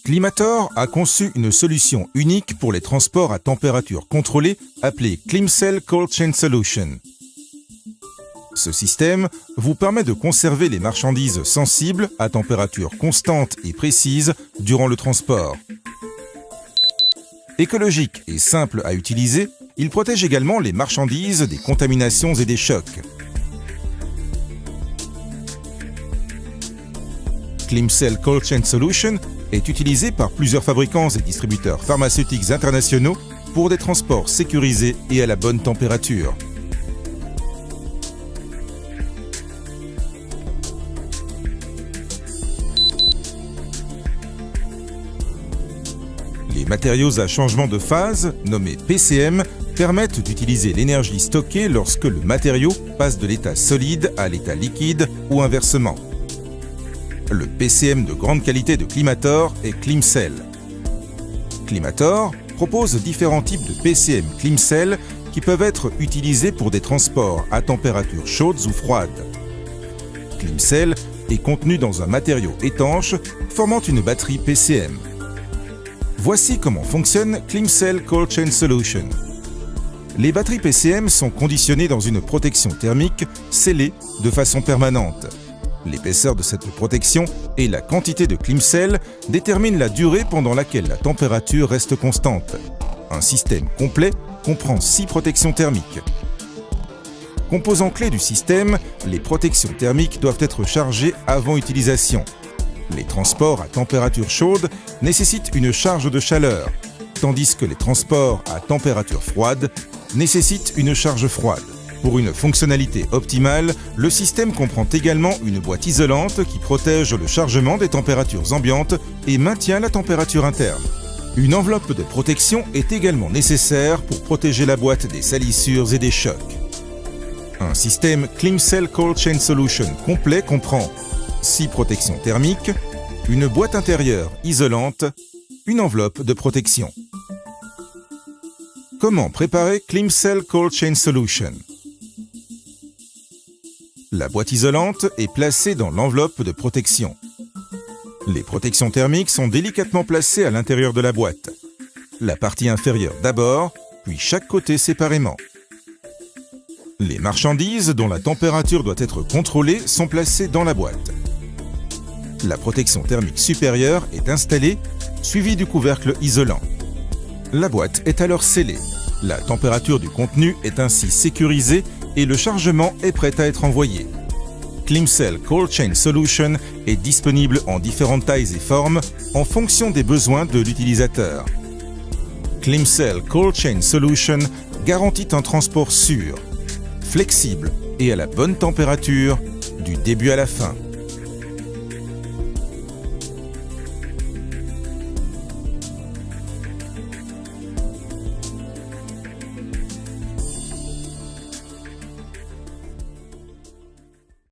Climator a conçu une solution unique pour les transports à température contrôlée appelée ClimCell Cold Chain Solution. Ce système vous permet de conserver les marchandises sensibles à température constante et précise durant le transport. Écologique et simple à utiliser, il protège également les marchandises des contaminations et des chocs. ClimCell Cold Chain Solution est utilisé par plusieurs fabricants et distributeurs pharmaceutiques internationaux pour des transports sécurisés et à la bonne température. Les matériaux à changement de phase, nommés PCM, permettent d'utiliser l'énergie stockée lorsque le matériau passe de l'état solide à l'état liquide ou inversement. Le PCM de grande qualité de Climator est ClimCell. Climator propose différents types de PCM ClimCell qui peuvent être utilisés pour des transports à température chaude ou froide. ClimCell est contenu dans un matériau étanche formant une batterie PCM. Voici comment fonctionne ClimCell Cold Chain Solution. Les batteries PCM sont conditionnées dans une protection thermique scellée de façon permanente. L'épaisseur de cette protection et la quantité de ClimCell déterminent la durée pendant laquelle la température reste constante. Un système complet comprend 6 protections thermiques. Composant clé du système, les protections thermiques doivent être chargées avant utilisation. Les transports à température chaude nécessitent une charge de chaleur, tandis que les transports à température froide nécessitent une charge froide. Pour une fonctionnalité optimale, le système comprend également une boîte isolante qui protège le chargement des températures ambiantes et maintient la température interne. Une enveloppe de protection est également nécessaire pour protéger la boîte des salissures et des chocs. Un système ClimCell Cold Chain Solution complet comprend 6 protections thermiques, une boîte intérieure isolante, une enveloppe de protection. Comment préparer ClimCell Cold Chain Solution? La boîte isolante est placée dans l'enveloppe de protection. Les protections thermiques sont délicatement placées à l'intérieur de la boîte. La partie inférieure d'abord, puis chaque côté séparément. Les marchandises dont la température doit être contrôlée sont placées dans la boîte. La protection thermique supérieure est installée, suivie du couvercle isolant. La boîte est alors scellée. La température du contenu est ainsi sécurisée et le chargement est prêt à être envoyé. ClimCell Cold Chain Solution est disponible en différentes tailles et formes en fonction des besoins de l'utilisateur. ClimCell Cold Chain Solution garantit un transport sûr, flexible et à la bonne température du début à la fin.